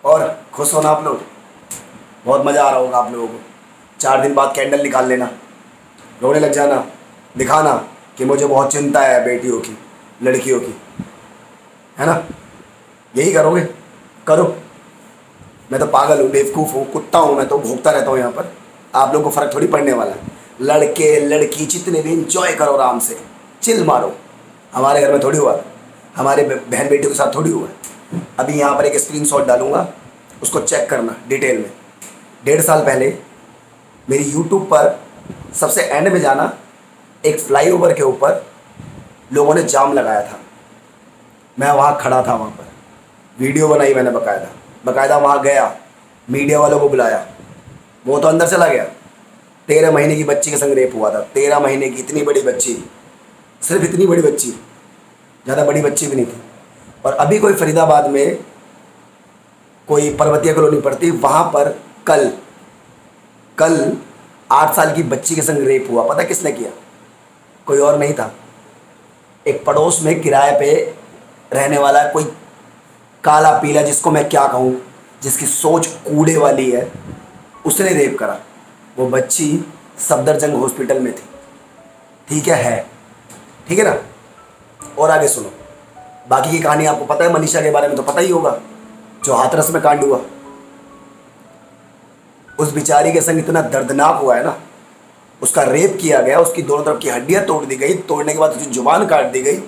और खुश होना आप लोग, बहुत मज़ा आ रहा होगा आप लोगों को। 4 दिन बाद कैंडल निकाल लेना, रोने लग जाना, दिखाना कि मुझे बहुत चिंता है बेटियों की, लड़कियों की, है ना। यही करोगे, करो। मैं तो पागल हूँ, बेवकूफ़ हूँ, कुत्ता हूँ, मैं तो भोंकता रहता हूँ यहाँ पर। आप लोगों को फ़र्क थोड़ी पड़ने वाला है। लड़के लड़की जितने भी इंजॉय करो, आराम से चिल मारो। हमारे घर में थोड़ी हुआ, हमारे बहन बेटियों के साथ थोड़ी हुआ है। अभी यहाँ पर एक स्क्रीनशॉट डालूंगा, उसको चेक करना डिटेल में। 1.5 साल पहले मेरी यूट्यूब पर सबसे एंड में जाना, एक फ्लाईओवर के ऊपर लोगों ने जाम लगाया था, मैं वहाँ खड़ा था, वहाँ पर वीडियो बनाई मैंने बकायदा वहाँ गया, मीडिया वालों को बुलाया, वो तो अंदर चला गया। 13 महीने की बच्ची के संग रेप हुआ था, 13 महीने की, इतनी बड़ी बच्ची, सिर्फ इतनी बड़ी बच्ची, ज़्यादा बड़ी बच्ची भी नहीं थी। और अभी कोई फरीदाबाद में कोई पर्वतीय कॉलोनी पड़ती, वहाँ पर कल 8 साल की बच्ची के संग रेप हुआ। पता किसने किया? कोई और नहीं था, एक पड़ोस में किराए पे रहने वाला कोई काला पीला, जिसको मैं क्या कहूँ, जिसकी सोच कूड़े वाली है, उसने रेप करा। वो बच्ची सफदरजंग हॉस्पिटल में थी। ठीक है, ठीक है ना। और आगे सुनो, बाकी की कहानी आपको पता है, मनीषा के बारे में तो पता ही होगा, जो हाथरस में कांड हुआ। उस बेचारी के संग इतना दर्दनाक हुआ है ना, उसका रेप किया गया, उसकी दोनों तरफ की हड्डियां तोड़ दी गई, तोड़ने के बाद उसकी जुबान काट दी गई,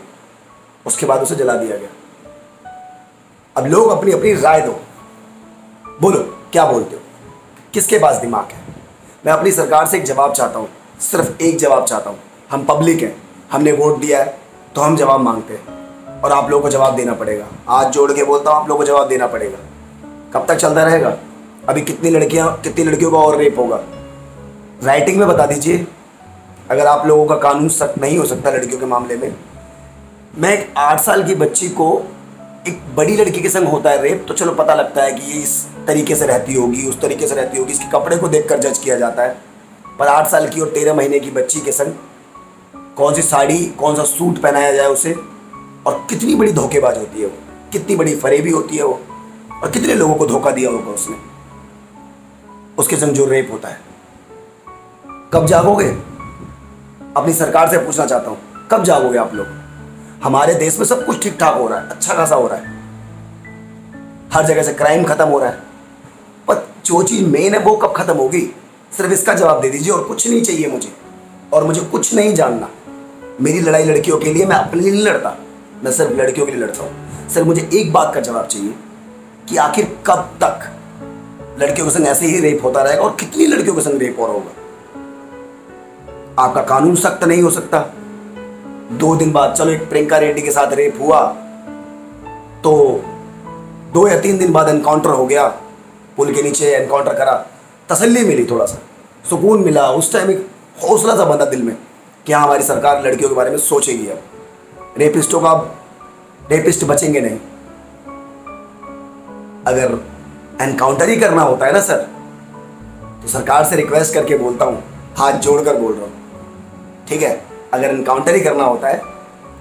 उसके बाद उसे जला दिया गया। अब लोग अपनी अपनी राय दो, बोलो क्या बोलते हो, किसके पास दिमाग है। मैं अपनी सरकार से एक जवाब चाहता हूँ, सिर्फ एक जवाब चाहता हूँ। हम पब्लिक हैं, हमने वोट दिया है, तो हम जवाब मांगते हैं, और आप लोगों को जवाब देना पड़ेगा। आज जोड़ के बोलता हूँ, आप लोगों को जवाब देना पड़ेगा। कब तक चलता रहेगा? अभी कितनी लड़कियों का और रेप होगा? राइटिंग में बता दीजिए, अगर आप लोगों का कानून सख्त नहीं हो सकता लड़कियों के मामले में। मैं एक 8 साल की बच्ची को एक बड़ी लड़की के संग होता है रेप, तो चलो पता लगता है कि ये इस तरीके से रहती होगी, उस तरीके से रहती होगी, इसके कपड़े को देखकर जज किया जाता है। पर 8 साल की और 13 महीने की बच्ची के संग कौन सी साड़ी, कौन सा सूट पहनाया जाए उसे, और कितनी बड़ी धोखेबाज होती है वो, कितनी बड़ी फरेबी होती है वो, और कितने लोगों को धोखा दिया होगा उसने, उसके संग जो रेप होता है। कब जागोगे? अपनी सरकार से पूछना चाहता हूँ, कब जागोगे आप लोग? हमारे देश में सब कुछ ठीक ठाक हो रहा है, अच्छा खासा हो रहा है, हर जगह से क्राइम खत्म हो रहा है, पर जो चीज़ मेन है वो कब खत्म होगी? सिर्फ इसका जवाब दे दीजिए, और कुछ नहीं चाहिए मुझे, और मुझे कुछ नहीं जानना। मेरी लड़ाई लड़कियों के लिए, मैं अपने लिए नहीं लड़ता, मैं सिर्फ लड़कियों के लिए लड़ता हूँ। सिर्फ मुझे एक बात का जवाब चाहिए कि आखिर कब तक लड़कियों के संग ऐसे ही रेप होता रहेगा, और कितनी लड़कियों के संग रेप हो रहा होगा? आपका कानून सख्त नहीं हो सकता। 2 दिन बाद, चलो एक प्रियंका रेड्डी के साथ रेप हुआ तो 2 या 3 दिन बाद एनकाउंटर हो गया, पुल के नीचे एनकाउंटर करा, तसल्ली मिली, थोड़ा सा सुकून मिला, उस टाइम एक हौसला सा बंधा दिल में कि हाँ हमारी सरकार लड़कियों के बारे में सोचेगी। अब रेपिस्टों का, रेपिस्ट बचेंगे नहीं। अगर एनकाउंटर ही करना होता है ना सर, तो सरकार से रिक्वेस्ट करके बोलता हूँ, हाथ जोड़कर बोल रहा हूँ, ठीक है, अगर एनकाउंटर ही करना होता है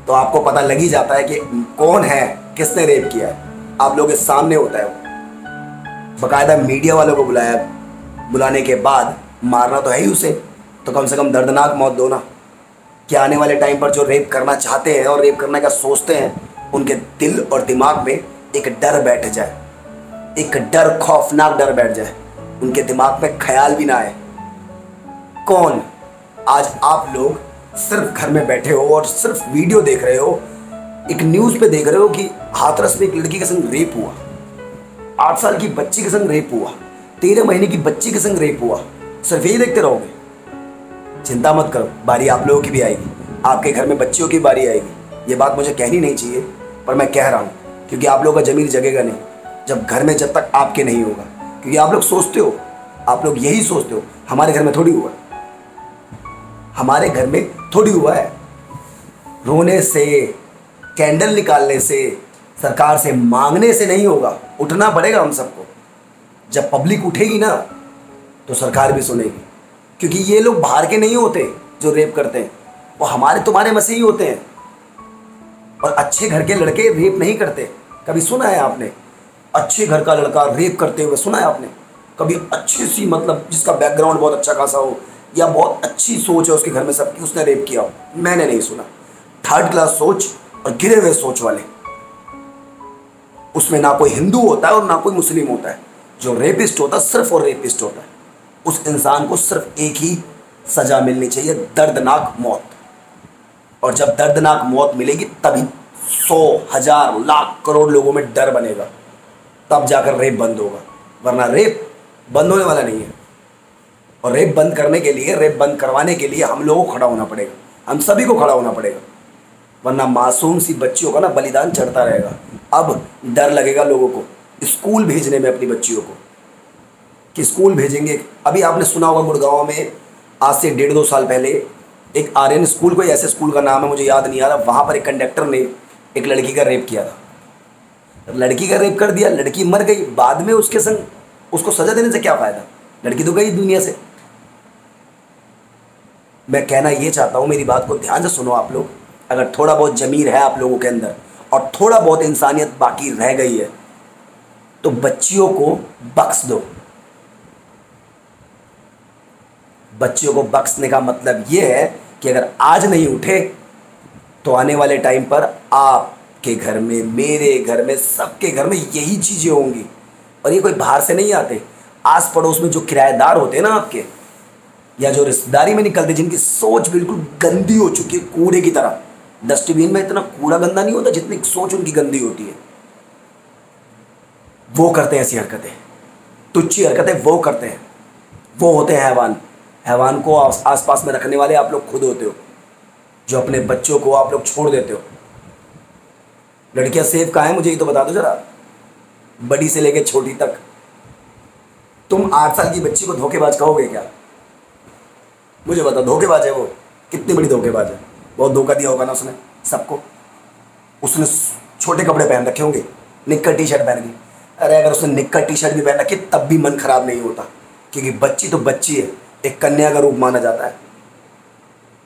तो आपको पता लग ही जाता है कि कौन है, किसने रेप किया है, आप लोगों के सामने होता है वो। बाकायदा मीडिया वालों को बुलाने के बाद मारना तो है ही उसे, तो कम से कम दर्दनाक मौत दो ना, कि आने वाले टाइम पर जो रेप करना चाहते हैं और रेप करने का सोचते हैं, उनके दिल और दिमाग में एक डर बैठ जाए, एक डर, खौफनाक डर बैठ जाए, उनके दिमाग में ख्याल भी ना आए। कौन? आज आप लोग सिर्फ घर में बैठे हो और सिर्फ वीडियो देख रहे हो, एक न्यूज़ पे देख रहे हो कि हाथरस में एक लड़की के संग रेप हुआ, 8 साल की बच्ची के संग रेप हुआ, 13 महीने की बच्ची के संग रेप हुआ, सिर्फ यही देखते रहोगे? चिंता मत करो, बारी आप लोगों की भी आएगी, आपके घर में बच्चियों की बारी आएगी। ये बात मुझे कहनी नहीं चाहिए, पर मैं कह रहा हूँ, क्योंकि आप लोगों का जमीर जगेगा नहीं जब घर में, जब तक आपके नहीं होगा। क्योंकि आप लोग सोचते हो, आप लोग यही सोचते हो, हमारे घर में थोड़ी हुआ, हमारे घर में थोड़ी हुआ है। रोने से, कैंडल निकालने से, सरकार से मांगने से नहीं होगा, उठना पड़ेगा हम सबको। जब पब्लिक उठेगी ना, तो सरकार भी सुनेगी, क्योंकि ये लोग बाहर के नहीं होते जो रेप करते हैं, वो हमारे तुम्हारे मसीही होते हैं। और अच्छे घर के लड़के रेप नहीं करते। कभी सुना है आपने अच्छे घर का लड़का रेप करते हुए सुना है आपने कभी? अच्छी सी मतलब जिसका बैकग्राउंड बहुत अच्छा खासा हो या बहुत अच्छी सोच है उसके घर में सबकी, उसने रेप किया हो? मैंने नहीं सुना। थर्ड क्लास सोच और गिरे हुए सोच वाले, उसमें ना कोई हिंदू होता है और ना कोई मुस्लिम होता है। जो रेपिस्ट होता है सिर्फ और रेपिस्ट होता है। उस इंसान को सिर्फ एक ही सजा मिलनी चाहिए, दर्दनाक मौत। और जब दर्दनाक मौत मिलेगी तभी 100,000 लाख करोड़ लोगों में डर बनेगा, तब जाकर रेप बंद होगा, वरना रेप बंद होने वाला नहीं है। और रेप बंद करने के लिए, रेप बंद करवाने के लिए हम लोगों को खड़ा होना पड़ेगा, हम सभी को खड़ा होना पड़ेगा, वरना मासूम सी बच्चियों का ना बलिदान चढ़ता रहेगा। अब डर लगेगा लोगों को स्कूल भेजने में अपनी बच्चियों को, कि स्कूल भेजेंगे। अभी आपने सुना होगा गुड़गांव में आज से 1.5-2 साल पहले एक आर्यन स्कूल, कोई ऐसे स्कूल का नाम है मुझे याद नहीं आ रहा, वहाँ पर एक कंडक्टर ने एक लड़की का रेप किया था। लड़की का रेप कर दिया, लड़की मर गई, बाद में उसके संग उसको सजा देने से क्या फ़ायदा? लड़की तो गई दुनिया से। मैं कहना ये चाहता हूँ, मेरी बात को ध्यान से सुनो आप लोग, अगर थोड़ा बहुत ज़मीर है आप लोगों के अंदर और थोड़ा बहुत इंसानियत बाकी रह गई है तो बच्चियों को बख्श दो। बच्चियों को बख्शने का मतलब ये है कि अगर आज नहीं उठे तो आने वाले टाइम पर आपके घर में, मेरे घर में, सबके घर में यही चीज़ें होंगी। और ये कोई बाहर से नहीं आते, आस पड़ोस में जो किराएदार होते हैं ना आपके, या जो रिश्तेदारी में निकलते, जिनकी सोच बिल्कुल गंदी हो चुकी है कूड़े की तरह। डस्टबिन में इतना कूड़ा गंदा नहीं होता जितनी सोच उनकी गंदी होती है। वो करते हैं ऐसी हरकतें, तुच्छी हरकतें वो करते हैं। वो होते हैं हैवान। हैवान को आसपास में रखने वाले आप लोग खुद होते हो, जो अपने बच्चों को आप लोग छोड़ देते हो। लड़कियां सेफ कहाँ हैं मुझे ये तो बता दो जरा, बड़ी से लेकर छोटी तक। तुम 8 साल की बच्ची को धोखेबाज कहोगे क्या? मुझे बताओ, धोखेबाज है वो? कितनी बड़ी धोखेबाज है? बहुत धोखा दिया होगा ना उसने सबको। उसने छोटे कपड़े पहन रखे होंगे, निक्कर टी शर्ट पहन के। अरे अगर उसने निक्कर टी शर्ट भी पहन रखी तब भी मन खराब नहीं होता, क्योंकि बच्ची तो बच्ची है, एक कन्या का रूप माना जाता है।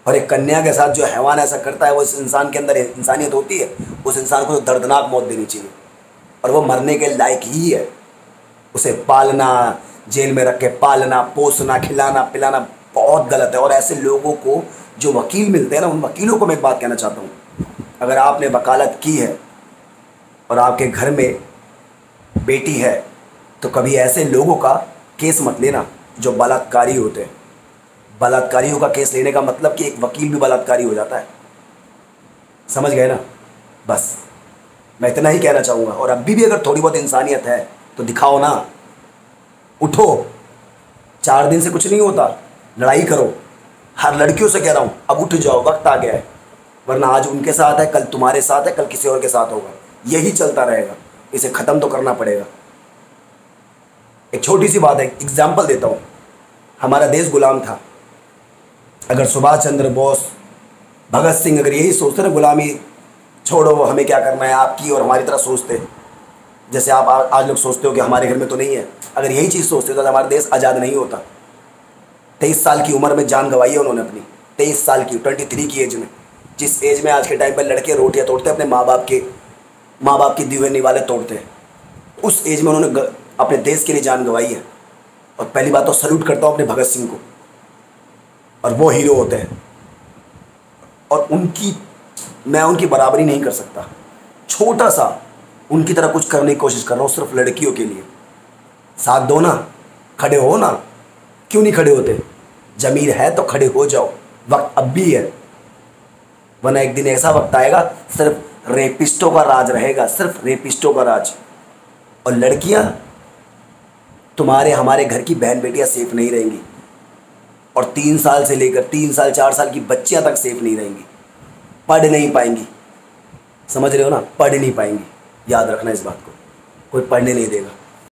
और एक कन्या के साथ जो हैवान ऐसा करता है, वो इस इंसान के अंदर इंसानियत होती है, उस इंसान को तो दर्दनाक मौत देनी चाहिए। और वो मरने के लायक ही है। उसे पालना, जेल में रख के पालना, पोसना, खिलाना पिलाना बहुत गलत है। और ऐसे लोगों को जो वकील मिलते हैं ना, उन वकीलों को मैं एक बात कहना चाहता हूँ, अगर आपने वकालत की है और आपके घर में बेटी है तो कभी ऐसे लोगों का केस मत लेना जो बलात्कारी होते हैं। बलात्कारियों का केस लेने का मतलब कि एक वकील भी बलात्कारी हो जाता है। समझ गए ना? बस मैं इतना ही कहना चाहूँगा। और अभी भी अगर थोड़ी बहुत इंसानियत है तो दिखाओ ना, उठो। 4 दिन से कुछ नहीं होता, लड़ाई करो। हर लड़कियों से कह रहा हूँ, अब उठ जाओ, वक्त आ गया है। वरना आज उनके साथ है, कल तुम्हारे साथ है, कल किसी और के साथ होगा। यही चलता रहेगा, इसे ख़त्म तो करना पड़ेगा। एक छोटी सी बात है, एग्जाम्पल देता हूँ। हमारा देश गुलाम था। अगर सुभाष चंद्र बोस, भगत सिंह अगर यही सोचते ना, गुलामी छोड़ो, हमें क्या करना है, आपकी और हमारी तरह सोचते, जैसे आप आज लोग सोचते हो कि हमारे घर में तो नहीं है, अगर यही चीज़ सोचते तो हमारा देश आज़ाद नहीं होता। 23 साल की उम्र में जान गंवाई है उन्होंने अपनी, 23 साल की, 23 की एज में। जिस एज में आज के टाइम पर लड़के रोटियां तोड़ते हैं, अपने माँ बाप की दी हुई निवाले तोड़ते हैं, उस एज में उन्होंने अपने देश के लिए जान गंवाई है। और पहली बात तो सल्यूट करता हूँ अपने भगत सिंह को, और वो हीरो होते हैं। और मैं उनकी बराबरी नहीं कर सकता, छोटा सा उनकी तरह कुछ करने की कोशिश कर रहा हूँ सिर्फ लड़कियों के लिए। साथ दो ना, खड़े हो ना, क्यों नहीं खड़े होते? ज़मीर है तो खड़े हो जाओ, वक्त अब भी है। वरना एक दिन ऐसा वक्त आएगा सिर्फ रेपिस्टों का राज रहेगा, सिर्फ रेपिस्टों का राज। और लड़कियां, तुम्हारे हमारे घर की बहन बेटियां सेफ नहीं रहेंगी। और 3 साल से लेकर 3 साल 4 साल की बच्चियां तक सेफ नहीं रहेंगी, पढ़ नहीं पाएंगी। समझ रहे हो ना? पढ़ नहीं पाएंगी। याद रखना इस बात को, कोई पढ़ने नहीं देगा।